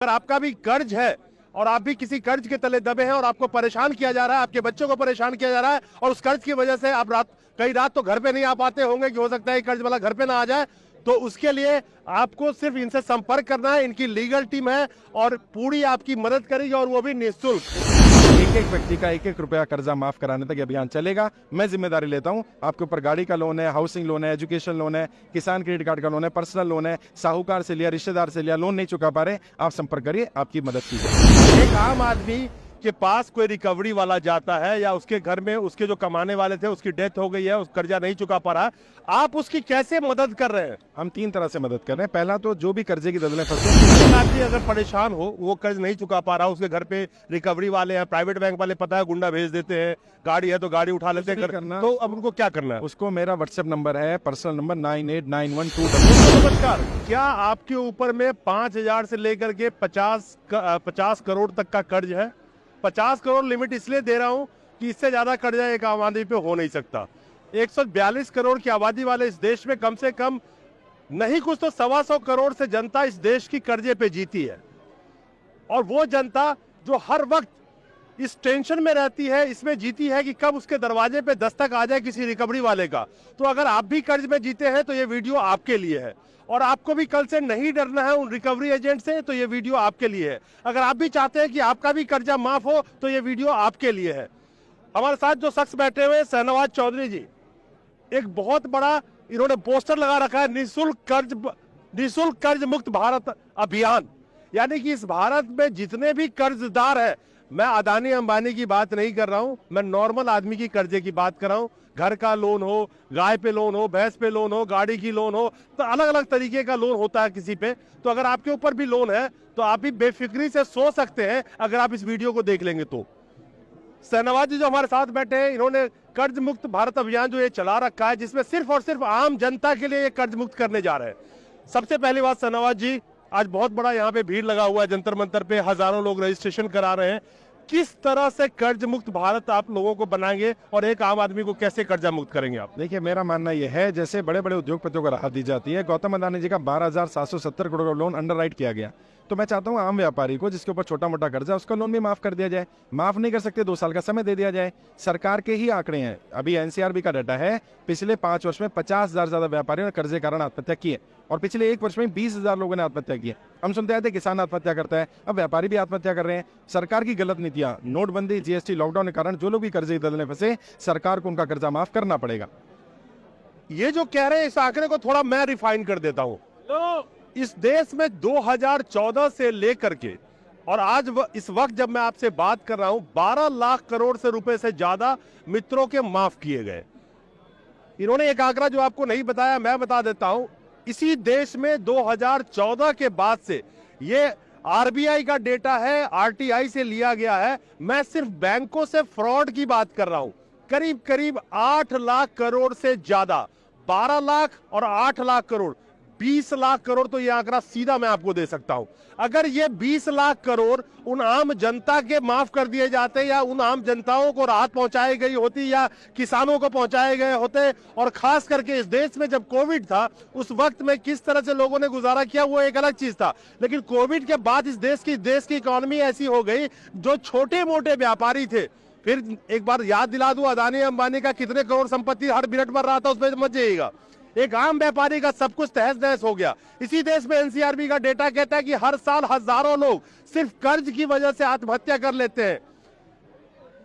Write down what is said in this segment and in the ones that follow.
अगर आपका भी कर्ज है और आप भी किसी कर्ज के तले दबे हैं और आपको परेशान किया जा रहा है, आपके बच्चों को परेशान किया जा रहा है और उस कर्ज की वजह से आप कई रात तो घर पे नहीं आ पाते होंगे कि हो सकता है कर्ज वाला घर पे ना आ जाए, तो उसके लिए आपको सिर्फ इनसे संपर्क करना है। इनकी लीगल टीम है और पूरी आपकी मदद करेगी और वो भी निःशुल्क। एक एक व्यक्ति का एक एक रुपया कर्जा माफ कराने तक अभियान चलेगा। मैं जिम्मेदारी लेता हूं। आपके ऊपर गाड़ी का लोन है, हाउसिंग लोन है, एजुकेशन लोन है, किसान क्रेडिट कार्ड का लोन है, पर्सनल लोन है, साहूकार से लिया, रिश्तेदार से लिया, लोन नहीं चुका पा रहे, आप संपर्क करिए, आपकी मदद की जाएगी। एक आम आदमी के पास कोई रिकवरी वाला जाता है या उसके घर में उसके जो कमाने वाले थे उसकी डेथ हो गई है, उस कर्जा नहीं चुका पा रहा, आप उसकी कैसे मदद कर रहे हैं? हम 3 तरह से मदद कर रहे हैं। पहला तो जो भी कर्जे की दलदलें फंसे, आदमी अगर परेशान हो, वो कर्ज नहीं चुका पा रहा, उसके घर पे रिकवरी वाले हैं, प्राइवेट बैंक वाले पता है गुंडा भेज देते हैं, गाड़ी है तो गाड़ी उठा लेते हैं, तो अब उनको क्या करना है? उसको मेरा व्हाट्सएप नंबर है, पर्सनल नंबर 989122। नमस्कार, क्या आपके ऊपर में 5,000 से लेकर के 50 करोड़ तक का कर्ज है? 50 करोड़ लिमिट इसलिए दे रहा हूं कि इससे ज्यादा कर्जा एक आम आदमी पे हो नहीं सकता। 142 करोड़ की आबादी वाले इस देश में कम से कम नहीं कुछ तो 125 करोड़ से जनता इस देश की कर्जे पे जीती है, और वो जनता जो हर वक्त इस टेंशन में रहती है, इसमें जीती है कि कब उसके दरवाजे पे दस्तक आ जाए किसी रिकवरी वाले का। तो अगर आप भी कर्ज में जीते हैं तो ये वीडियो आपके लिए है, और आपको भी कल से नहीं डरना है उन रिकवरी एजेंट से, तो ये वीडियो आपके लिए है। अगर आप भी चाहते हैं कि आपका भी कर्जा माफ हो तो ये वीडियो आपके लिए है। हमारे साथ जो शख्स बैठे हुए शहनवाज चौधरी जी, एक बहुत बड़ा इन्होंने पोस्टर लगा रखा है, निःशुल्क कर्ज मुक्त भारत अभियान। यानी कि इस भारत में जितने भी कर्जदार हैं, मैं अदानी अंबानी की बात नहीं कर रहा हूं, मैं नॉर्मल आदमी की कर्जे की बात कर रहा हूं। घर का लोन हो, गाय पे लोन हो, भैंस पे लोन हो, गाड़ी की लोन हो, तो अलग अलग तरीके का लोन होता है किसी पे। तो अगर आपके ऊपर भी लोन है तो आप भी बेफिक्री से सो सकते हैं अगर आप इस वीडियो को देख लेंगे तो। शहनवाज जी जो हमारे साथ बैठे हैं, इन्होंने कर्ज मुक्त भारत अभियान जो ये चला रखा है, जिसमें सिर्फ और सिर्फ आम जनता के लिए ये कर्ज मुक्त करने जा रहे हैं। सबसे पहली बात शहनवाज जी, आज बहुत बड़ा यहाँ पे भीड़ लगा हुआ है, जंतर मंतर पे हजारों लोग रजिस्ट्रेशन करा रहे हैं। किस तरह से कर्ज मुक्त भारत आप लोगों को बनाएंगे और एक आम आदमी को कैसे कर्जा मुक्त करेंगे आप? देखिए, मेरा मानना यह है, जैसे बड़े बड़े उद्योगपतियों को राहत दी जाती है, गौतम अदानी जी का 12,770 करोड़ का लोन अंडरराइट किया गया, तो मैं चाहता हूं आम व्यापारी को जिसके ऊपर छोटा मोटा कर्जा, उसका लोन भी माफ कर दिया जाए। माफ नहीं कर सकते, 2 साल का समय दे दिया जाए। सरकार के ही आंकड़े हैं, अभी एनसीआरबी का डाटा है, पिछले 5 वर्ष में 50,000 ज्यादा व्यापारियों ने कर्जे कारण आत्महत्या की है, और पिछले 1 वर्ष में 20,000 लोगों ने आत्महत्या की है। हम सुनते आए थे किसान आत्महत्या करता है, अब व्यापारी भी आत्महत्या कर रहे हैं। सरकार की गलत नीतियां, नोटबंदी, जीएसटी, लॉकडाउन के कारण जो लोग भी कर्जे की दलदल में फंसे, सरकार को उनका कर्जा माफ करना पड़ेगा। ये जो कह रहे हैं, इस आंकड़े को थोड़ा मैं रिफाइन कर देता हूं। तो इस देश में 2014 से लेकर के और आज इस वक्त जब मैं आपसे बात कर रहा हूं, 12 लाख करोड़ से रुपए से ज्यादा मित्रों के माफ किए गए। इन्होंने एक आंकड़ा जो आपको नहीं बताया, मैं बता देता हूं। इसी देश में 2014 के बाद से, ये आरबीआई का डेटा है, आरटीआई से लिया गया है, मैं सिर्फ बैंकों से फ्रॉड की बात कर रहा हूं, करीब करीब 8 लाख करोड़ से ज्यादा। 12 लाख और 8 लाख करोड़, 20 लाख करोड़, तो यह आंकड़ा सीधा मैं आपको दे सकता हूं। अगर ये 20 लाख करोड़ उन आम जनता के माफ कर दिए जाते, या उन आम जनताओं को राहत पहुंचाई गई होती, या किसानों को पहुंचाए गए होते, और खास करके इस देश में जब कोविड था उस वक्त में किस तरह से लोगों ने गुजारा किया, वो एक अलग चीज था। लेकिन कोविड के बाद इस देश की इकोनॉमी ऐसी हो गई, जो छोटे मोटे व्यापारी थे, फिर एक बार याद दिला दूं, अदानी अंबानी का कितने करोड़ संपत्ति हर मिनट बढ़ रहा था, उसमें मत जाइएगा। एक आम व्यापारी का सब कुछ तहस नहस हो गया। इसी देश में एनसीआरबी का डेटा कहता है कि हर साल हजारों लोग सिर्फ कर्ज की वजह से आत्महत्या कर लेते हैं।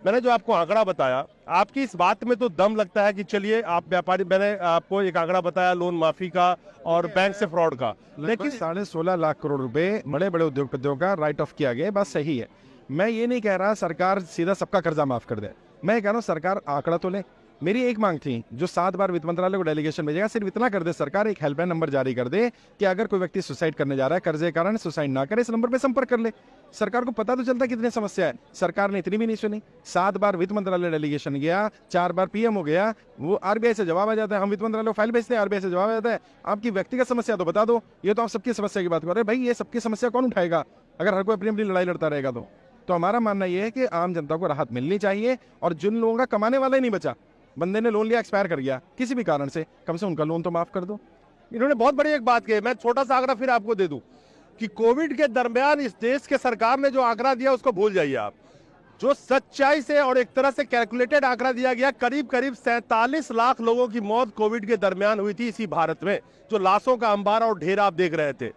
मैंने जो आपको आंकड़ा बताया, आपकी इस बात में तो दम लगता है कि चलिए आप व्यापारी, मैंने आपको एक आंकड़ा बताया लोन माफी का और बैंक से फ्रॉड का, लेकिन 16.5 लाख करोड़ रुपए बड़े बड़े उद्योगपतियों का राइट ऑफ किया गया, बात सही है। मैं ये नहीं कह रहा सरकार सीधा सबका कर्जा माफ कर दे, मैं कह रहा हूँ सरकार आंकड़ा तो ले। मेरी एक मांग थी, जो 7 बार वित्त मंत्रालय को डेलीगेशन भेजेगा, सिर्फ इतना कर दे सरकार, एक हेल्पलाइन नंबर जारी कर दे कि अगर कोई व्यक्ति सुसाइड करने जा रहा है, कर्जे के कारण सुसाइड ना करे, इस नंबर पे संपर्क कर ले। सरकार को पता तो चलता है कितनी समस्या है। सरकार ने इतनी भी नहीं सुनी। 7 बार वित्त मंत्रालय डेलीगेशन गया, 4 बार पीएम हो गया, वो आरबीआई से जवाब आ जाता है। हम वित्त मंत्रालय को फाइल भेजते हैं, आरबीआई से जवाब आ जाता है, आपकी व्यक्तिगत समस्या तो बता दो। ये तो आप सबकी समस्या की बात कर रहे हैं, भाई ये सबकी समस्या कौन उठाएगा अगर हर कोई अपनी अपनी लड़ाई लड़ता रहेगा तो हमारा मानना यह है कि आम जनता को राहत मिलनी चाहिए, और जिन लोगों का कमाने वाला ही नहीं बचा, बंदे ने लोन लिया, एक्सपायर कर गया किसी भी कारण से, कम से उनका लोन तो माफ कर दो। इन्होंने बहुत बड़ी एक बात कही, मैं छोटा सा आंकड़ा फिर आपको दे दूं। कि कोविड के दरमियान इस देश के सरकार ने जो आंकड़ा दिया उसको भूल जाइए आप। जो सच्चाई से और एक तरह से कैलकुलेटेड आंकड़ा दिया गया, करीब करीब 47 लाख लोगों की मौत कोविड के दरमियान हुई थी इसी भारत में, जो लाशों का अंबार और ढेर आप देख रहे थे।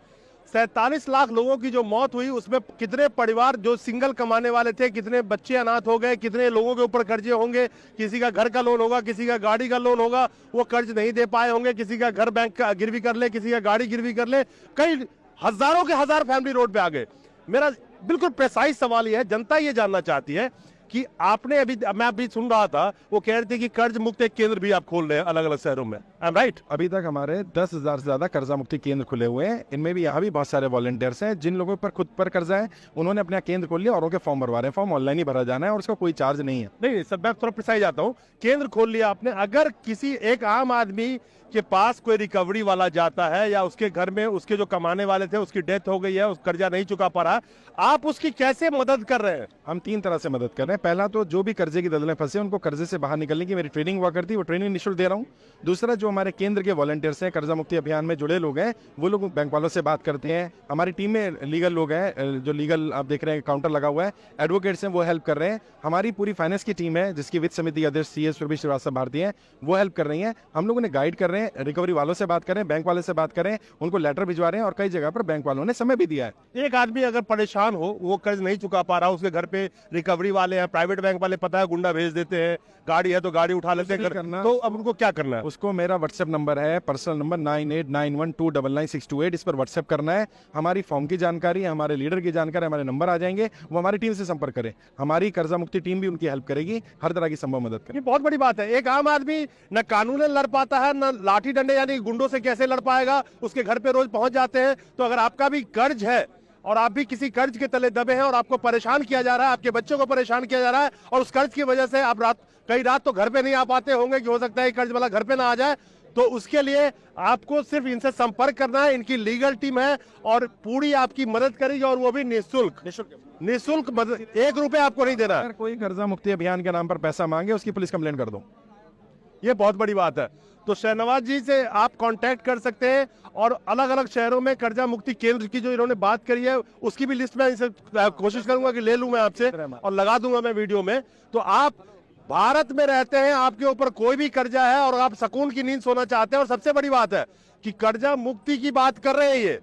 47 लाख लोगों की जो मौत हुई, उसमें कितने परिवार जो सिंगल कमाने वाले थे, कितने बच्चे अनाथ हो गए, कितने लोगों के ऊपर कर्जे होंगे, किसी का घर का लोन होगा, किसी का गाड़ी का लोन होगा, वो कर्ज नहीं दे पाए होंगे, किसी का घर बैंक का गिरवी कर ले, किसी का गाड़ी गिरवी कर ले, कई हजारों के हजार फैमिली रोड पे आ गए। मेरा बिल्कुल प्रेसाइज सवाल ये है, जनता ये जानना चाहती है कि आपने मैं अभी सुन रहा था, वो कह रहे थे कि कर्ज मुक्त एक केंद्र भी आप खोल रहे हैं अलग अलग शहरों में, आई एम राइट? अभी तक हमारे 10,000 से ज्यादा कर्जा मुक्ति केंद्र खुले हुए हैं। इनमें भी यहाँ भी बहुत सारे वॉलंटियर्स हैं। जिन लोगों पर खुद पर कर्जा है उन्होंने अपना केंद्र खोल लिया और उनके फॉर्म भरवा रहे हैं। फॉर्म ऑनलाइन ही भरा जाना है और उसका कोई चार्ज नहीं है। नहीं सर, मैं थोड़ा प्रिसाइज आता हूँ। केंद्र खोल लिया आपने, अगर किसी एक आम आदमी के पास कोई रिकवरी वाला जाता है या उसके घर में उसके जो कमाने वाले थे उसकी डेथ हो गई है, उस कर्जा नहीं चुका पा रहा, आप उसकी कैसे मदद कर रहे हैं? हम 3 तरह से मदद कर रहे हैं। पहला तो जो भी कर्जे की दलदल में फंसे उनको कर्जे से बाहर निकलने की मेरी ट्रेनिंग हुआ करती है, वो ट्रेनिंग निःशुल्क दे रहा हूँ। दूसरा, जो हमारे केंद्र के वॉलंटियर्स हैं, कर्जा मुक्ति अभियान में जुड़े लोग हैं, वो लोग बैंक वालों से बात करते हैं। हमारी टीम में लीगल लोग हैं, जो लीगल आप देख रहे हैं काउंटर लगा हुआ है, एडवोकेट्स हैं, वो हेल्प कर रहे हैं। हमारी पूरी फाइनेंस की टीम है जिसकी वित्त समिति अध्यक्ष CS सुरभि श्रीवास्तव भारती है, वो हेल्प कर रही है। हम लोगों ने गाइड कर रहे हैं, रिकवरी वालों से बात करें, बैंक वाले से बात करें, उनको लेटर भिजवा रहे हैं और कई जगह पर बैंक वालों ने समय भी दिया है। एक आदमी अगर परेशान हो, वो कर्ज नहीं चुका पा रहा, उसके घर पे रिकवरी वाले हैं, प्राइवेट बैंक वाले पता है गुंडा भेज देते हैं, गाड़ी है तो गाड़ी उठा लेते हैं, तो अब उनको क्या करना है? उसको मेरा व्हाट्सएप नंबर है, पर्सनल नंबर 9891299628, इस पर व्हाट्सएप करना है। हमारी फॉर्म की जानकारी, हमारे लीडर की जानकारी, हमारे नंबर आ जाएंगे, वो हमारी टीम से संपर्क करें। हमारी कर्जा मुक्ति टीम भी उनकी हेल्प करेगी, हर तरह की संभव मदद करेगी। ये बहुत बड़ी बात है। एक आम आदमी न कानून लड़ पाता है, न लाठी डंडे यानी गुंडों से कैसे लड़ पाएगा, उसके घर पे रोज पहुंच जाते हैं। तो अगर आपका भी कर्ज है और आप भी किसी कर्ज के तले दबे हैं और आपको परेशान किया जा रहा है, आपके बच्चों को परेशान किया जा रहा है और उस कर्ज की वजह से आप कई रात तो घर पे नहीं आ पाते होंगे कि हो सकता है कर्ज वाला घर पे ना आ जाए, तो उसके लिए आपको सिर्फ इनसे संपर्क करना है। इनकी लीगल टीम है और पूरी आपकी मदद करेगी और वो भी निःशुल्क मदद। 1 रुपए आपको नहीं देना। अगर कोई कर्जा मुक्ति अभियान के नाम पर पैसा मांगे उसकी पुलिस कंप्लेंट कर दो। ये बहुत बड़ी बात है। तो शहनवाज जी से आप कांटेक्ट कर सकते हैं और अलग अलग शहरों में कर्जा मुक्ति केंद्र की जो इन्होंने बात करी है उसकी भी लिस्ट में इनसे कोशिश करूंगा कि ले लूं मैं आपसे और लगा दूंगा मैं वीडियो में। तो आप भारत में रहते हैं, आपके ऊपर कोई भी कर्जा है और आप सुकून की नींद सोना चाहते हैं, और सबसे बड़ी बात है कि कर्जा मुक्ति की बात कर रहे हैं ये,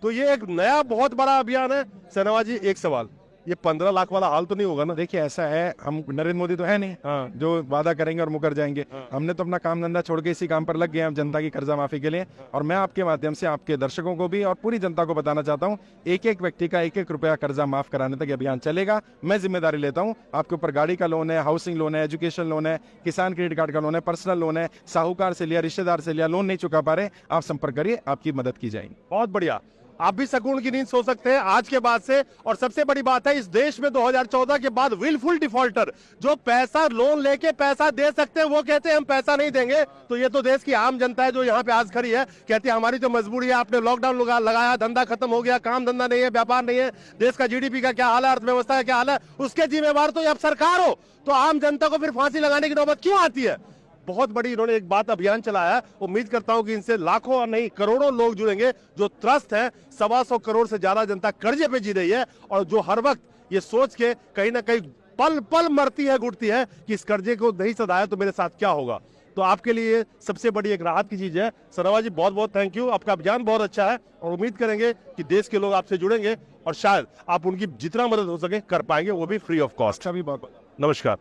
तो ये एक नया बहुत बड़ा अभियान है। शहनवाज जी, एक सवाल, ये 15 लाख वाला हाल तो नहीं होगा ना? देखिए ऐसा है, हम नरेंद्र मोदी तो है नहीं जो वादा करेंगे और मुकर जाएंगे। हमने तो अपना काम धंधा छोड़ के इसी काम पर लग गए हैं जनता की कर्जा माफी के लिए। और मैं आपके माध्यम से आपके दर्शकों को भी और पूरी जनता को बताना चाहता हूं, एक एक व्यक्ति का 1-1 रुपया कर्जा माफ कराने तक अभियान चलेगा। मैं जिम्मेदारी लेता हूं। आपके ऊपर गाड़ी का लोन है, हाउसिंग लोन है, एजुकेशन लोन है, किसान क्रेडिट कार्ड का लोन है, पर्सनल लोन है, साहूकार से लिया, रिश्तेदार से लिया, लोन नहीं चुका पा रहे, आप संपर्क करिए, आपकी मदद की जाएगी। बहुत बढ़िया, आप भी सुकून की नींद सो सकते हैं आज के बाद से। और सबसे बड़ी बात है, इस देश में 2014 के बाद विलफुल डिफॉल्टर जो पैसा लोन लेके पैसा दे सकते हैं, वो कहते हैं हम पैसा नहीं देंगे। तो ये तो देश की आम जनता है जो यहाँ पे आज खड़ी है, कहती है हमारी तो मजबूरी है, आपने लॉकडाउन लगाया, धंधा खत्म हो गया, काम धंधा नहीं है, व्यापार नहीं है, देश का GDP का क्या हाल है, अर्थव्यवस्था का क्या हाल है, उसके जिम्मेवार तो अब सरकार हो, तो आम जनता को फिर फांसी लगाने की नौबत क्यों आती है? बहुत बड़ी इन्होंने एक बात अभियान चलाया है। उम्मीद करता हूं कि इनसे लाखों और नहीं करोड़ों लोग जुड़ेंगे जो त्रस्त है। 125 करोड़ से ज्यादा जनता कर्जे पे जी रही है और जो हर वक्त ये सोच के कहीं ना कहीं पल पल मरती है, घुटती है कि इस कर्जे को नहीं सधाया तो मेरे साथ क्या होगा। तो आपके लिए सबसे बड़ी एक राहत की चीज है। शहनवाज जी, बहुत बहुत थैंक यू, आपका अभियान बहुत अच्छा है और उम्मीद करेंगे कि देश के लोग आपसे जुड़ेंगे और शायद आप उनकी जितना मदद हो सके कर पाएंगे, वो भी फ्री ऑफ कॉस्ट। अच्छा भी बहुत नमस्कार।